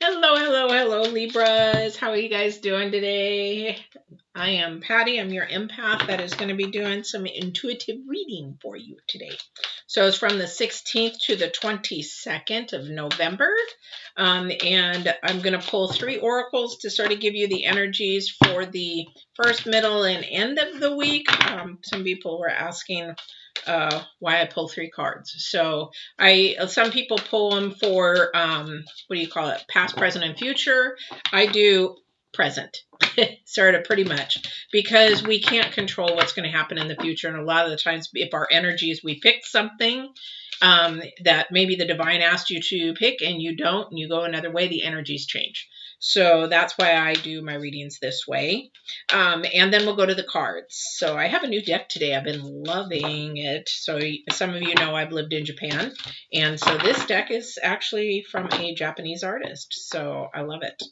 Hello, hello, hello, Libras. How are you guys doing today? I am Patty. I'm your empath that is going to be doing some intuitive reading for you today. So it's from the 16th to the 22nd of November. And I'm going to pull 3 oracles to sort of give you the energies for the first, middle, and end of the week. Some people were asking why I pull 3 cards. So some people pull them for what do you call it? Past, present, and future. I do present, sort of pretty much, because we can't control what's going to happen in the future. And a lot of the times, if our energies, we pick something that maybe the divine asked you to pick and you don't, and you go another way, the energies change. So that's why I do my readings this way. And then we'll go to the cards. So I have a new deck today. I've been loving it. So some of you know I've lived in Japan. And so this deck is actually from a Japanese artist. So I love it.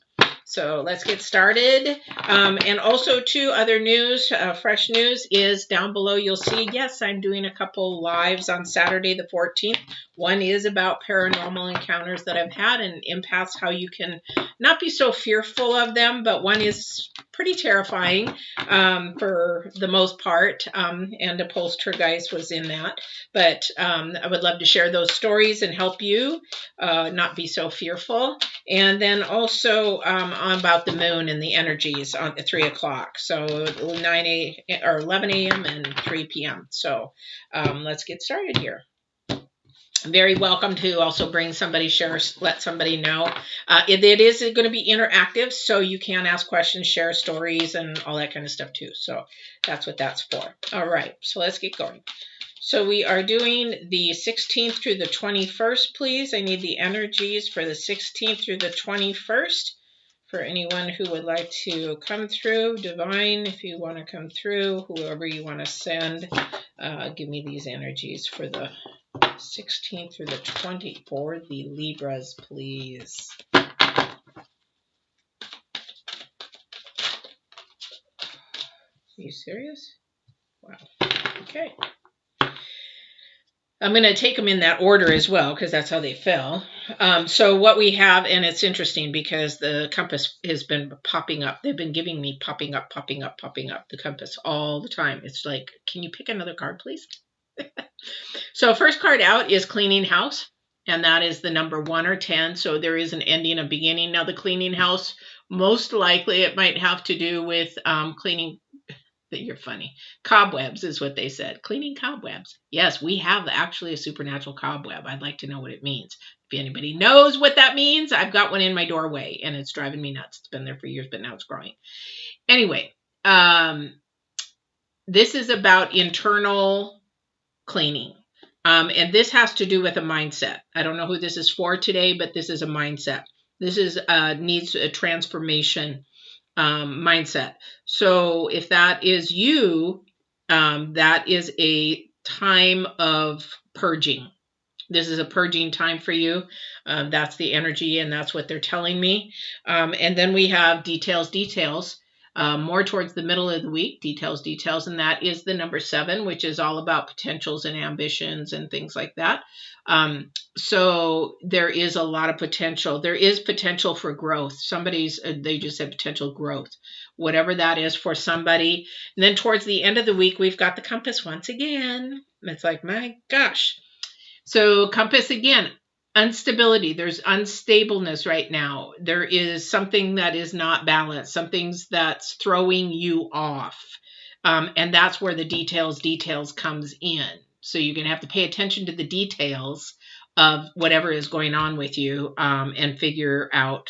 So let's get started. And also, too, other news, fresh news is down below. You'll see, yes, I'm doing a couple lives on Saturday the 14th. One is about paranormal encounters that I've had and empaths, how you can not be so fearful of them, but one is pretty terrifying for the most part. And a poltergeist was in that. But I would love to share those stories and help you not be so fearful. And then also about the moon and the energies on 3 o'clock. So 9 a.m. or 11 a.m. and 3 p.m. So let's get started here. Very welcome to also bring somebody, share, let somebody know. It is going to be interactive, so you can ask questions, share stories, and all that kind of stuff too. So that's what that's for. All right, so let's get going. So we are doing the 16th through the 21st, please. I need the energies for the 16th through the 21st. For anyone who would like to come through, divine, if you want to come through, whoever you want to send, give me these energies for the 16th through the 20th for the Libras, please. Are you serious? Wow. Okay. I'm going to take them in that order as well, because that's how they fell. So what we have, and it's interesting because the compass has been popping up. They've been giving me popping up, the compass all the time. It's like, can you pick another card, please? So first card out is cleaning house, and that is the number 1 or 10. So there is an ending, a beginning. Now the cleaning house, most likely it might have to do with cleaning. You're funny. Cobwebs is what they said. Cleaning cobwebs. Yes, we have actually a supernatural cobweb. I'd like to know what it means. If anybody knows what that means, I've got one in my doorway and it's driving me nuts. It's been there for years, but now it's growing. Anyway, this is about internal cleaning. And this has to do with a mindset. I don't know who this is for today, but this is a mindset. This is needs a transformation mindset. So if that is you, that is a time of purging. This is a purging time for you. That's the energy, and that's what they're telling me. And then we have details, more towards the middle of the week, details, and that is the number 7, which is all about potentials and ambitions and things like that. So there is a lot of potential. There is potential for growth. They just said potential growth, whatever that is for somebody. And then towards the end of the week, we've got the compass once again. It's like, my gosh. So compass again, instability. There's unstableness right now. There is something that is not balanced, something's that's throwing you off. And that's where the details comes in. So you're going to have to pay attention to the details of whatever is going on with you and figure out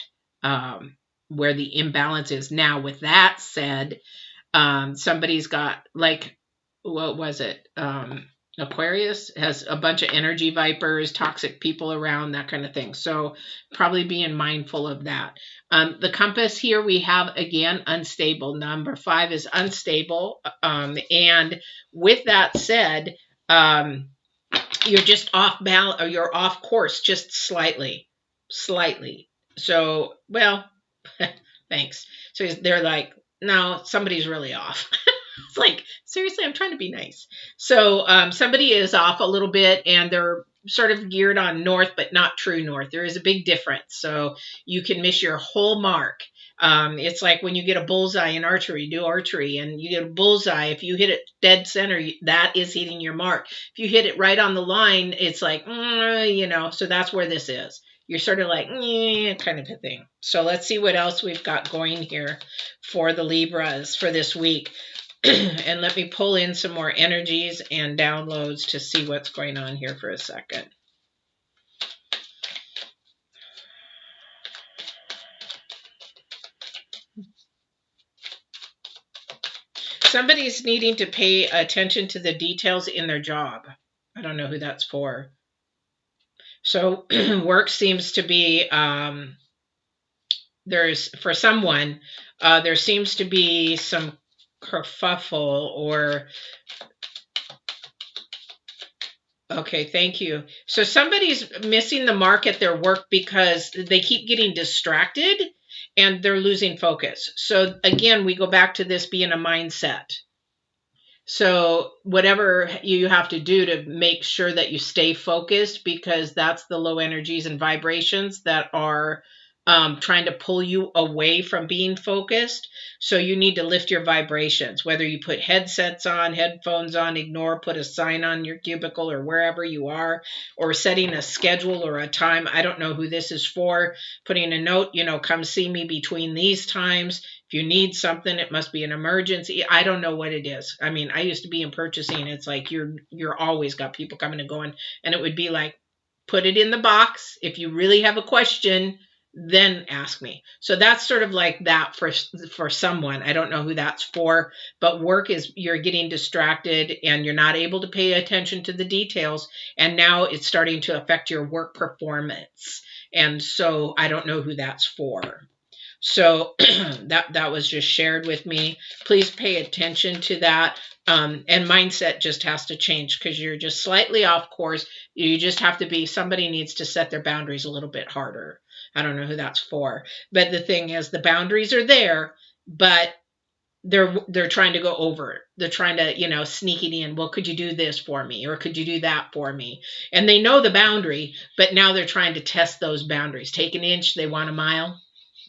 where the imbalance is. Now, with that said, somebody's got, like, what was it? Aquarius has a bunch of energy vipers, toxic people around, that kind of thing. So probably being mindful of that. The compass here we have, again, unstable. Number 5 is unstable. And with that said, you're just off balance, or you're off course just slightly. So, well, thanks. So they're like, no, somebody's really off. It's like, seriously, I'm trying to be nice. So somebody is off a little bit, and they're sort of geared on north, but not true north. There is a big difference. So you can miss your whole mark. It's like when you get a bullseye in archery, do archery, and you get a bullseye. If you hit it dead center, that is hitting your mark. If you hit it right on the line, it's like, you know, so that's where this is. You're sort of like, kind of a thing. So let's see what else we've got going here for the Libras for this week. And let me pull in some more energies and downloads to see what's going on here for a second. Somebody's needing to pay attention to the details in their job. I don't know who that's for. So work seems to be, for someone, there seems to be some kerfuffle or, okay, thank you. So somebody's missing the mark at their work because they keep getting distracted and they're losing focus. So again, we go back to this being a mindset. So whatever you have to do to make sure that you stay focused, because that's the low energies and vibrations that are trying to pull you away from being focused. So you need to lift your vibrations, whether you put headsets on, headphones on, ignore, put a sign on your cubicle or wherever you are, or setting a schedule or a time. I don't know who this is for. Putting a note, you know, come see me between these times. If you need something, it must be an emergency. I don't know what it is. I mean, I used to be in purchasing. It's like you're always got people coming and going, and it would be like, put it in the box. If you really have a question, then ask me. So that's sort of like that for someone. I don't know who that's for, but work is you're getting distracted and you're not able to pay attention to the details. And now it's starting to affect your work performance. And so I don't know who that's for. So that was just shared with me. Please pay attention to that. And mindset just has to change because you're just slightly off course. You just have to be, somebody needs to set their boundaries a little bit harder. I don't know who that's for. But the thing is, the boundaries are there, but they're trying to go over it. They're trying to, you know, sneak it in. Well, could you do this for me? Or could you do that for me? And they know the boundary, but now they're trying to test those boundaries. Take an inch, they want a mile.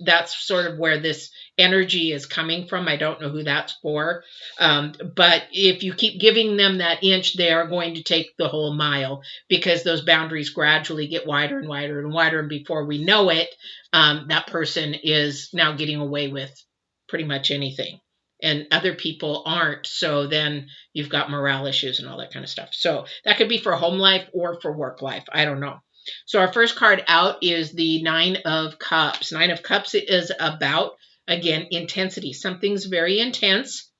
That's sort of where this energy is coming from. I don't know who that's for. But if you keep giving them that inch, they are going to take the whole mile because those boundaries gradually get wider and wider and wider. And before we know it, that person is now getting away with pretty much anything. And other people aren't. So then you've got morale issues and all that kind of stuff. So that could be for home life or for work life. I don't know. So our first card out is the Nine of Cups. Nine of Cups is about, again, intensity. Something's very intense.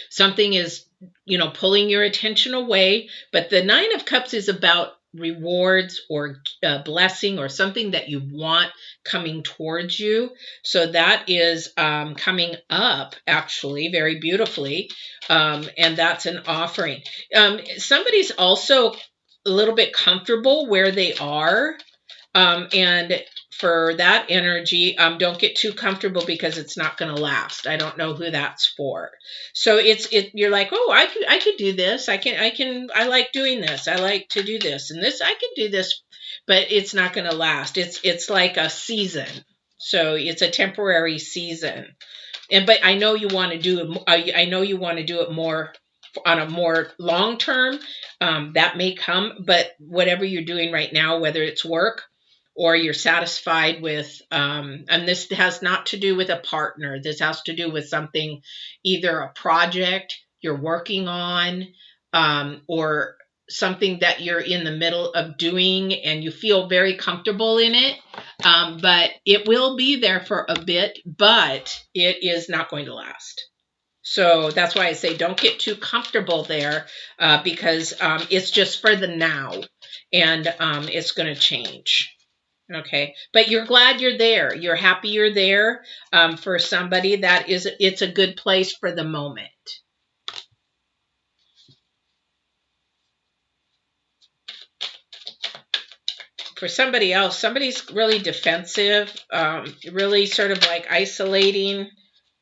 Something is, you know, pulling your attention away. But the Nine of Cups is about rewards or blessing or something that you want coming towards you. So that is coming up, actually, very beautifully. And that's an offering. Somebody's also a little bit comfortable where they are. And for that energy, don't get too comfortable because it's not going to last. I don't know who that's for. So you're like, oh, I could do this. I like doing this. I like to do this and this. I could do this, but it's not going to last. It's like a season. So it's a temporary season. But I know you want to do it. I know you want to do it more on a more long term. That may come, but whatever you're doing right now, whether it's work or you're satisfied with, and this has not to do with a partner. This has to do with something, either a project you're working on, or something that you're in the middle of doing and you feel very comfortable in it. But it will be there for a bit, but it is not going to last. So that's why I say don't get too comfortable there, because it's just for the now, and it's going to change. Okay, but you're glad you're there. You're happy you're there. For somebody, it's a good place for the moment. For somebody else, somebody's really defensive, really sort of like isolating.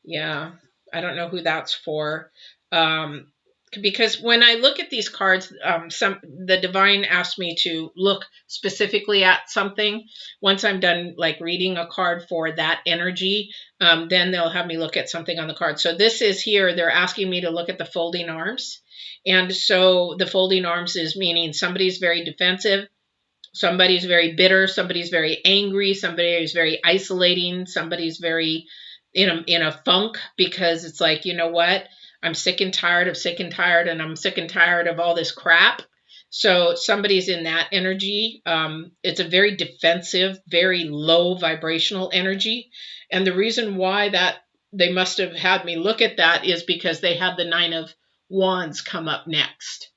Yeah, I don't know who that's for. because when I look at these cards, the divine asked me to look specifically at something. Once I'm done like reading a card for that energy, then they'll have me look at something on the card. So this is here, they're asking me to look at the folding arms. And so the folding arms is meaning somebody's very defensive, somebody's very bitter, somebody's very angry, somebody is very isolating, somebody's very in a funk, because it's like, you know what? I'm sick and tired, and I'm sick and tired of all this crap. So somebody's in that energy. It's a very defensive, very low vibrational energy. And the reason why that they must have had me look at that is because they had the 9 of Wands come up next.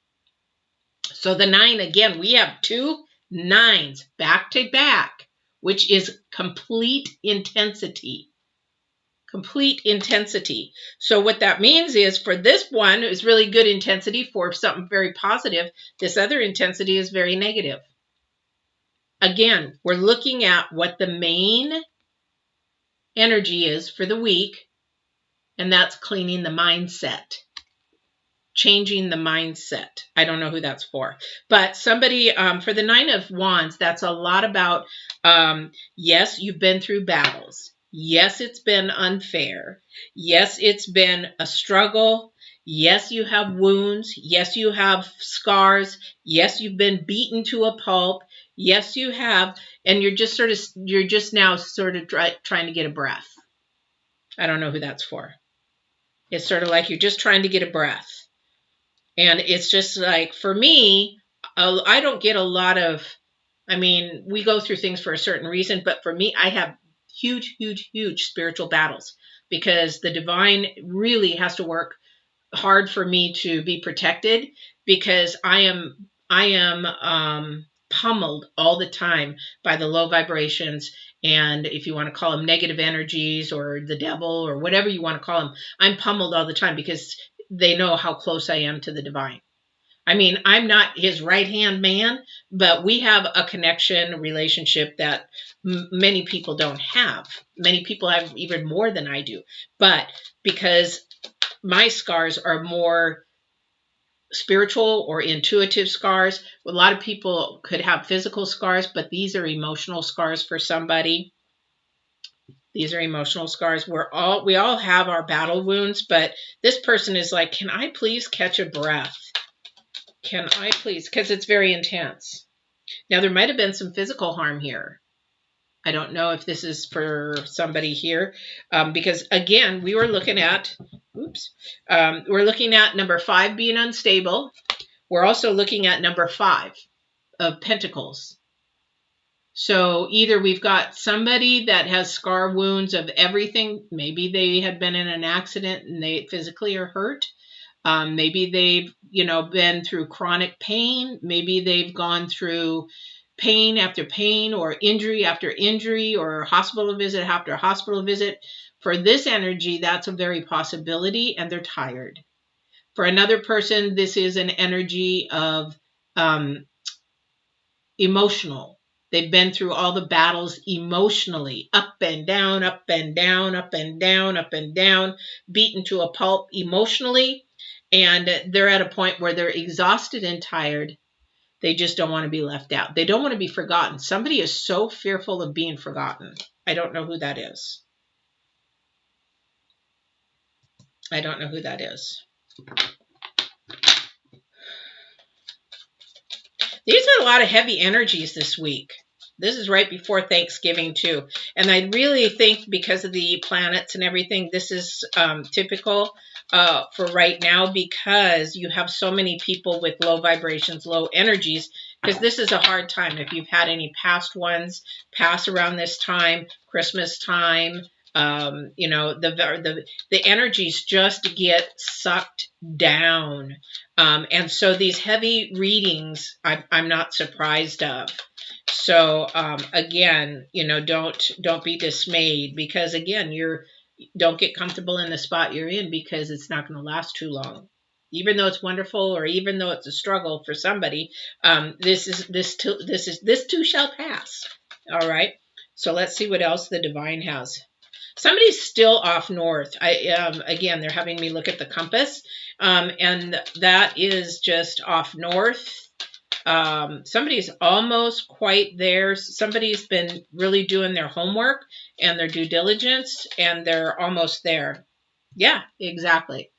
So the 9, again, we have 2 9s back to back, which is complete intensity. Complete intensity. So what that means is for this one is really good intensity for something very positive. This other intensity is very negative. Again, we're looking at what the main energy is for the week, and that's cleaning the mindset. Changing the mindset. I don't know who that's for, but somebody for the 9 of Wands, that's a lot about, yes, you've been through battles. Yes, it's been unfair. Yes, it's been a struggle. Yes, you have wounds. Yes, you have scars. Yes, you've been beaten to a pulp. Yes, you have, and you're just now sort of trying to get a breath. I don't know who that's for. It's sort of like you're just trying to get a breath. And it's just like, for me, I don't get a lot of, I mean, we go through things for a certain reason, but for me, I have huge, huge, huge spiritual battles, because the divine really has to work hard for me to be protected, because I am pummeled all the time by the low vibrations. And if you want to call them negative energies or the devil or whatever you want to call them, I'm pummeled all the time because they know how close I am to the divine. I mean, I'm not his right-hand man, but we have a connection, a relationship that many people don't have. Many people have even more than I do. But because my scars are more spiritual or intuitive scars, a lot of people could have physical scars, but these are emotional scars for somebody. These are emotional scars. We all have our battle wounds, but this person is like, can I please catch a breath? Can I please? Because it's very intense. Now, there might have been some physical harm here. I don't know if this is for somebody here, because again, we were looking at, we're looking at number 5 being unstable. We're also looking at number 5 of Pentacles. So either we've got somebody that has scar wounds of everything. Maybe they had been in an accident and they physically are hurt. Maybe they've, been through chronic pain. Maybe they've gone through pain after pain, or injury after injury, or hospital visit after hospital visit. For this energy, that's a very possibility, and they're tired. For another person, this is an energy of emotional. They've been through all the battles emotionally, up and down, up and down, up and down, up and down, beaten to a pulp emotionally. And they're at a point where they're exhausted and tired. They just don't want to be left out. They don't want to be forgotten. Somebody is so fearful of being forgotten. I don't know who that is. I don't know who that is. These are a lot of heavy energies this week. This is right before Thanksgiving too. And I really think because of the planets and everything, this is typical for right now, because you have so many people with low vibrations, low energies, because this is a hard time. If you've had any past ones pass around this time, Christmas time, the energies just get sucked down. And so these heavy readings, I'm not surprised of. So again, don't be dismayed, because again, don't get comfortable in the spot you're in, because it's not going to last too long. Even though it's wonderful, or even though it's a struggle for somebody, this too shall pass. All right. So let's see what else the divine has. Somebody's still off north. Again, they're having me look at the compass, And that is just off north. Somebody's almost quite there. Somebody's been really doing their homework and their due diligence, and they're almost there. Yeah, exactly.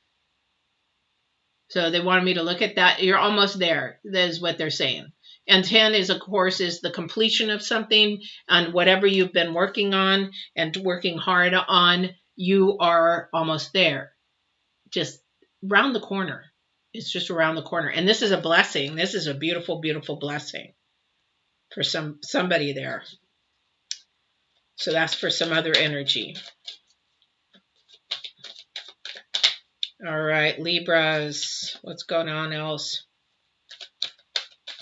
So they wanted me to look at that. You're almost there. That is what they're saying. And 10 is, of course, is the completion of something, and whatever you've been working on and working hard on, you are almost there. Just round the corner. It's just around the corner. And this is a blessing. This is a beautiful, beautiful blessing for somebody there. So that's for some other energy. All right, Libras, what's going on else?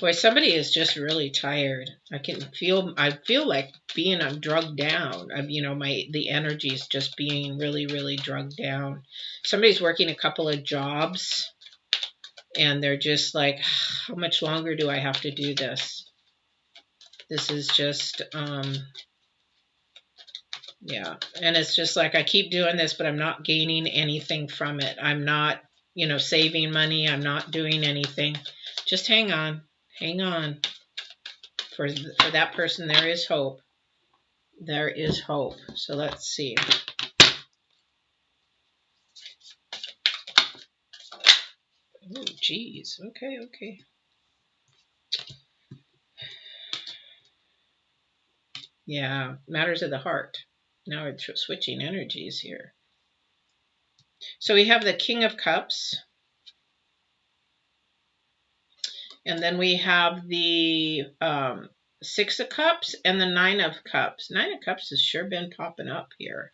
Boy, somebody is just really tired. I feel like I'm drugged down. The energy is just being really, really drugged down. Somebody's working a couple of jobs and they're just like, how much longer do I have to do this? This is just, yeah. And it's just like, I keep doing this, but I'm not gaining anything from it. I'm not, saving money. I'm not doing anything. Just hang on. Hang on. For that person, there is hope. There is hope. So let's see. Oh, geez. Okay, okay. Yeah, matters of the heart. Now we're switching energies here. So we have the King of Cups. And then we have the Six of Cups and the Nine of Cups. Nine of Cups has sure been popping up here.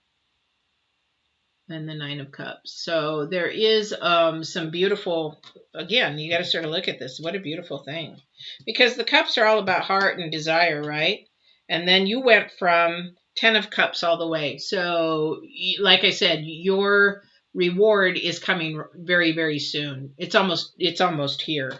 And the Nine of Cups. So there is some beautiful, again, you got to sort of look at this. What a beautiful thing. Because the cups are all about heart and desire, right? And then you went from 10 of Cups all the way. So like I said, your reward is coming very, very soon. It's almost here.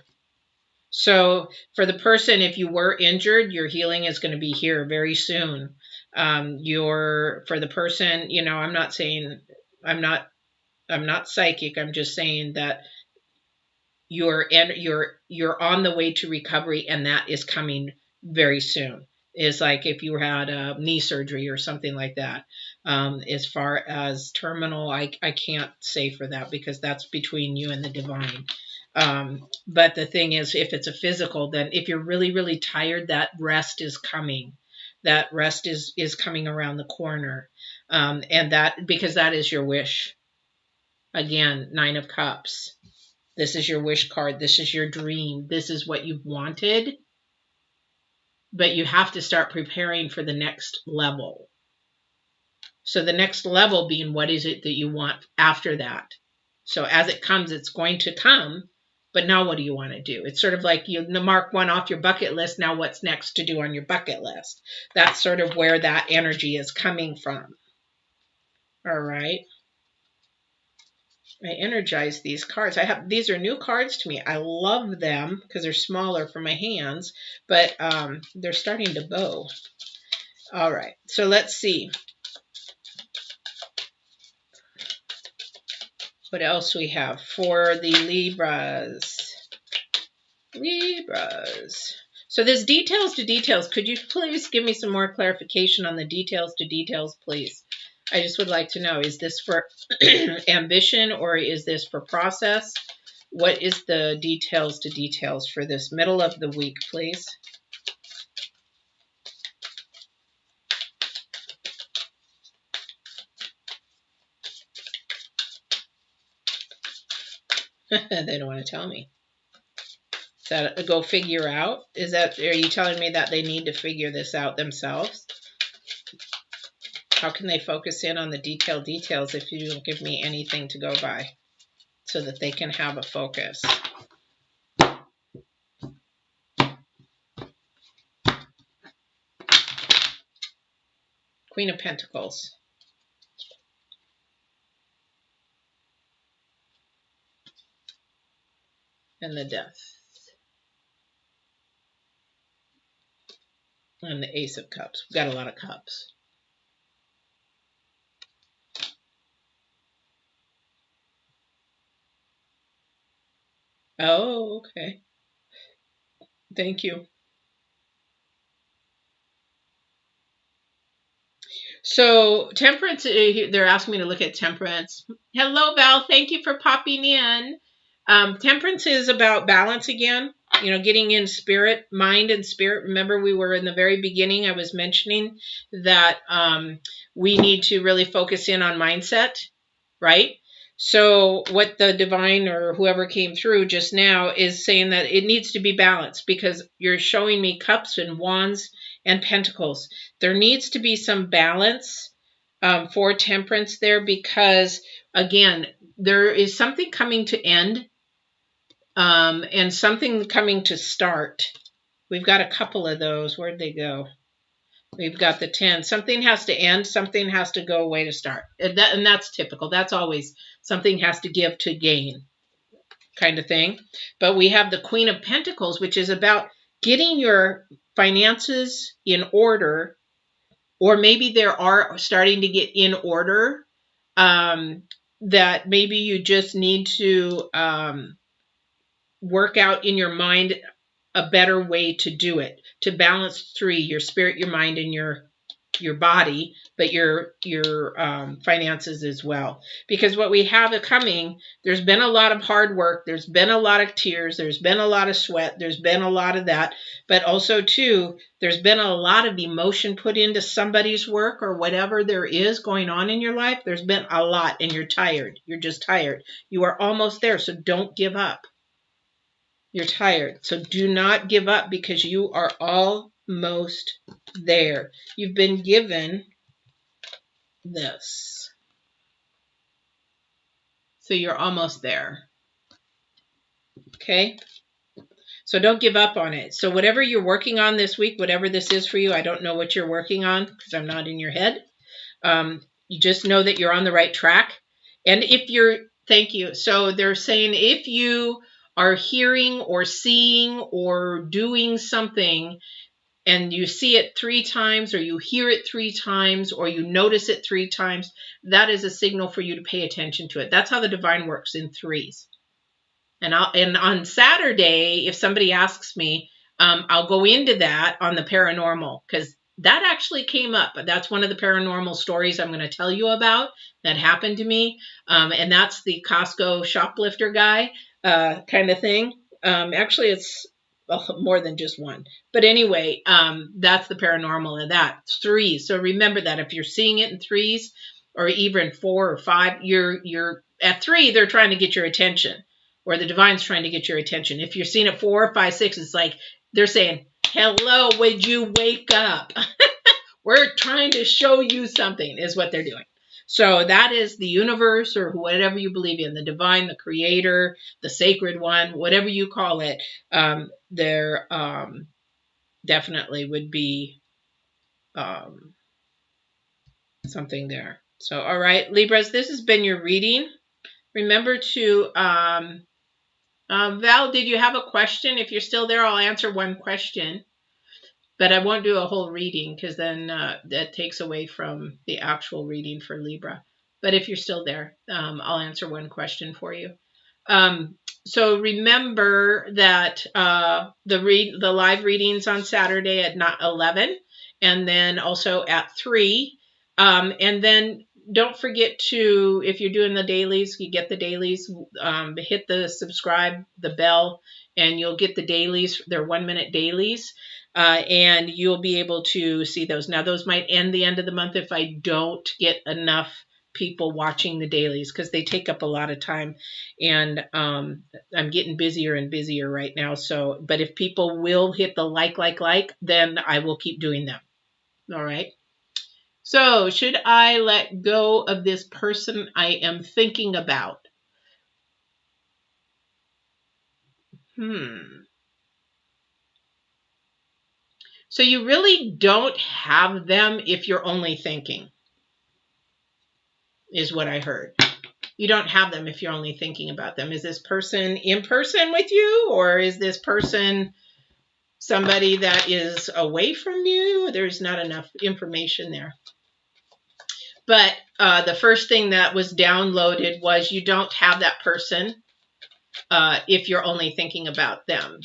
So for the person, if you were injured, your healing is going to be here very soon. For the person, I'm not saying I'm not psychic. I'm just saying that you're on the way to recovery, and that is coming very soon. It's like if you had a knee surgery or something like that. As far as terminal, I can't say for that because that's between you and the divine. But the thing is, if it's a physical, then if you're really, really tired, that rest is coming. That rest is coming around the corner. And that, because that is your wish. Again, Nine of Cups. This is your wish card. This is your dream. This is what you've wanted. But you have to start preparing for the next level. So the next level being, what is it that you want after that? So as it comes, it's going to come. But now what do you want to do? It's sort of like you mark one off your bucket list. Now what's next to do on your bucket list? That's sort of where that energy is coming from. All right. I energize these cards. These are new cards to me. I love them because they're smaller for my hands, but they're starting to bow. All right. So let's see. What else we have for the Libras? Libras. So there's details to details. Could you please give me some more clarification on the details to details, please? I just would like to know, is this for ambition or is this for process? What is the details to details for this middle of the week, please? They don't want to tell me. Is that a go figure out? Are you telling me that they need to figure this out themselves? How can they focus in on the details if you don't give me anything to go by so that they can have a focus? Queen of Pentacles. And the Death. And the Ace of Cups. We've got a lot of cups. Oh, okay. Thank you. So temperance, they're asking me to look at temperance. Hello, Val. Thank you for popping in. Temperance is about balance again, getting in spirit, mind and spirit. Remember, we were in the very beginning, I was mentioning that we need to really focus in on mindset, right? So what the divine or whoever came through just now is saying that it needs to be balanced, because you're showing me cups and wands and pentacles. There needs to be some balance for temperance there, because again, there is something coming to end and something coming to start. We've got a couple of those. Where'd they go? We've got the 10. Something has to end. Something has to go away to start. And that's typical. That's always something has to give to gain kind of thing. But we have the Queen of Pentacles, which is about getting your finances in order, or maybe there are starting to get in order, that maybe you just need to work out in your mind a better way to do it, to balance three: your spirit, your mind, and your body, but your finances as well. Because what we have coming, there's been a lot of hard work, there's been a lot of tears, there's been a lot of sweat, there's been a lot of that, but also too, there's been a lot of emotion put into somebody's work or whatever there is going on in your life. There's been a lot, and you're tired. You're just tired. You are almost there, so don't give up. You're tired, so do not give up, because you are almost there. You've been given this, so you're almost there. Okay, so don't give up on it. So whatever you're working on this week, whatever this is for you, I don't know what you're working on because I'm not in your head. You just know that you're on the right track. And if you're, thank you. So they're saying if you are hearing or seeing or doing something and you see it 3 times, or you hear it 3 times, or you notice it 3 times, that is a signal for you to pay attention to it. That's how the divine works, in threes. And on Saturday, if somebody asks me, I'll go into that on the paranormal, because that actually came up. That's one of the paranormal stories I'm going to tell you about that happened to me. And that's the Costco shoplifter guy kind of thing. Actually, it's more than just one. But anyway, that's the paranormal of that. It's 3. So remember that if you're seeing it in 3s, or even 4 or 5, you're at 3, they're trying to get your attention, or the divine's trying to get your attention. If you're seeing it 4, 5, 6, it's like they're saying, hello, would you wake up? We're trying to show you something, is what they're doing. So that is the universe, or whatever you believe in, the divine, the creator, the sacred one, whatever you call it. There definitely would be something there. So, all right, Libras, this has been your reading. Remember to, Val, did you have a question? If you're still there, I'll answer one question. But I won't do a whole reading, because then that takes away from the actual reading for Libra. But if you're still there, I'll answer one question for you. So remember that the live readings on Saturday at 11, and then also at 3. And then don't forget to, if you're doing the dailies, you get the dailies, hit the subscribe, the bell, and you'll get the dailies. They're 1-minute dailies. And you'll be able to see those. Now, those might end the end of the month if I don't get enough people watching the dailies, because they take up a lot of time, and I'm getting busier and busier right now. So, but if people will hit the like, then I will keep doing them. All right. So, should I let go of this person I am thinking about? So you really don't have them if you're only thinking, is what I heard. You don't have them if you're only thinking about them. Is this person in person with you, or is this person somebody that is away from you? There's not enough information there. But the first thing that was downloaded was you don't have that person. if you're only thinking about them.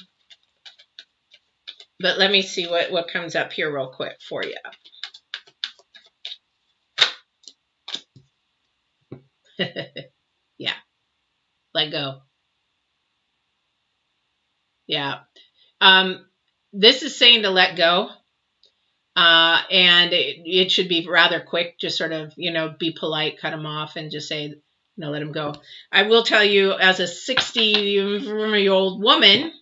But let me see what comes up here real quick for you. Yeah, let go. Yeah. This is saying to let go. And it should be rather quick, just sort of, be polite, cut them off and just say, let them go. I will tell you, as a 60-year-old woman,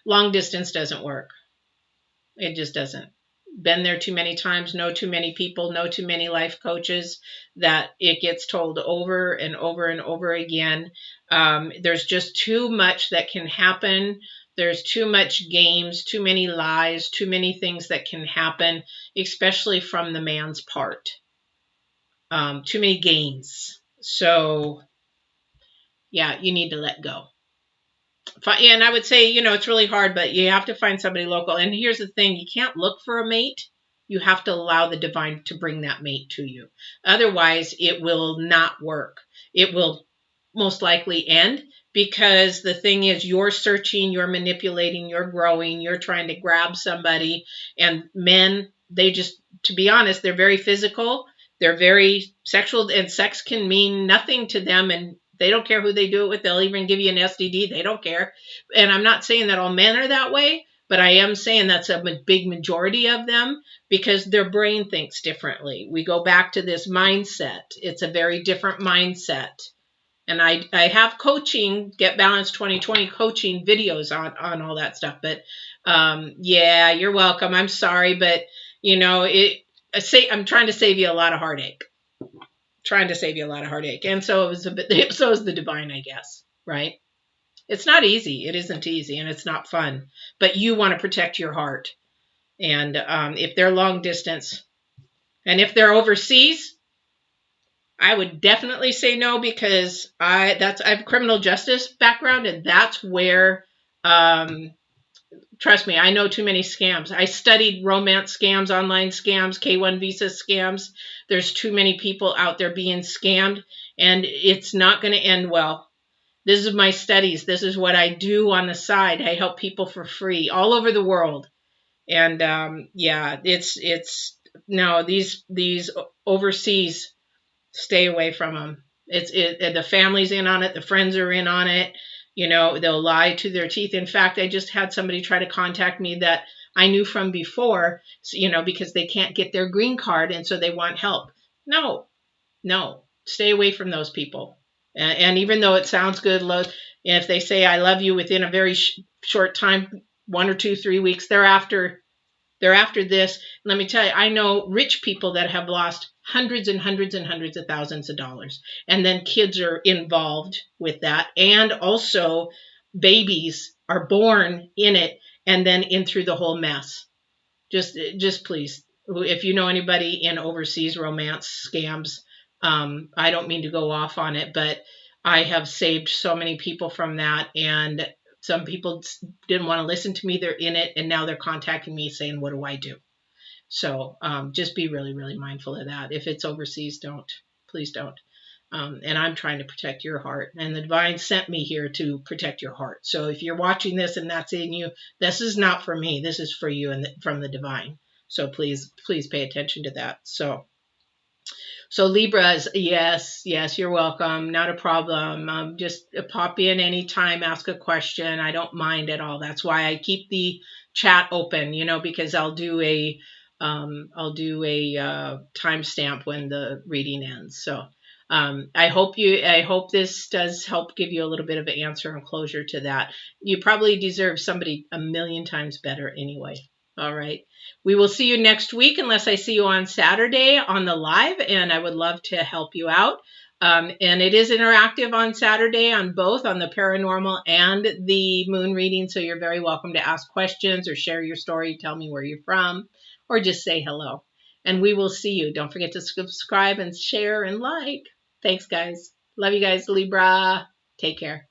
long distance doesn't work. It just doesn't. Been there too many times, know too many people, know too many life coaches, that it gets told over and over and over again. There's just too much that can happen. There's too much games, too many lies, too many things that can happen, especially from the man's part. Too many games. So, yeah, you need to let go. And I would say, it's really hard, but you have to find somebody local. And here's the thing, you can't look for a mate. You have to allow the divine to bring that mate to you. Otherwise, it will not work. It will most likely end, because the thing is, you're searching, you're manipulating, you're growing, you're trying to grab somebody. And men, they just, to be honest, they're very physical. They're very sexual, and sex can mean nothing to them. And they don't care who they do it with. They'll even give you an STD. They don't care. And I'm not saying that all men are that way, but I am saying that's a big majority of them, because their brain thinks differently. We go back to this mindset. It's a very different mindset. And I have coaching, Get Balanced 2020 coaching videos on all that stuff. But yeah, you're welcome. I'm sorry, but I'm trying to save you a lot of heartache. And so so is the divine, I guess, right? It's not easy. It isn't easy, and it's not fun. But you want to protect your heart. And if they're long distance, and if they're overseas, I would definitely say no, because I have a criminal justice background, and that's where, trust me, I know too many scams. I studied romance scams, online scams, K-1 visa scams. There's too many people out there being scammed, and it's not going to end well. This is my studies. This is what I do on the side. I help people for free all over the world. And yeah, no, these overseas, stay away from them. The family's in on it. The friends are in on it. They'll lie to their teeth. In fact, I just had somebody try to contact me that I knew from before, because they can't get their green card, and so they want help. No, stay away from those people. And even though it sounds good, if they say I love you within a very short time, 1 or 2, 3 weeks, they're after this. Let me tell you, I know rich people that have lost hundreds and hundreds and hundreds of thousands of dollars. And then kids are involved with that. And also babies are born in it, and then in through the whole mess. Just please, if you know anybody in overseas romance scams, I don't mean to go off on it, but I have saved so many people from that. And some people didn't want to listen to me. They're in it, and now they're contacting me saying, what do I do? So just be really, really mindful of that. If it's overseas, please don't. And I'm trying to protect your heart. And the divine sent me here to protect your heart. So if you're watching this and that's in you, this is not for me. This is for you and from the divine. So please pay attention to that. So Libras, yes, you're welcome. Not a problem. Just pop in anytime, ask a question. I don't mind at all. That's why I keep the chat open, because I'll do a timestamp when the reading ends. So I hope this does help give you a little bit of an answer and closure to that. You probably deserve somebody a million times better anyway. All right. We will see you next week, unless I see you on Saturday on the live, and I would love to help you out. And it is interactive on Saturday on both, on the paranormal and the moon reading. So you're very welcome to ask questions or share your story, tell me where you're from, or just say hello. And we will see you. Don't forget to subscribe and share and like. Thanks, guys. Love you guys, Libra. Take care.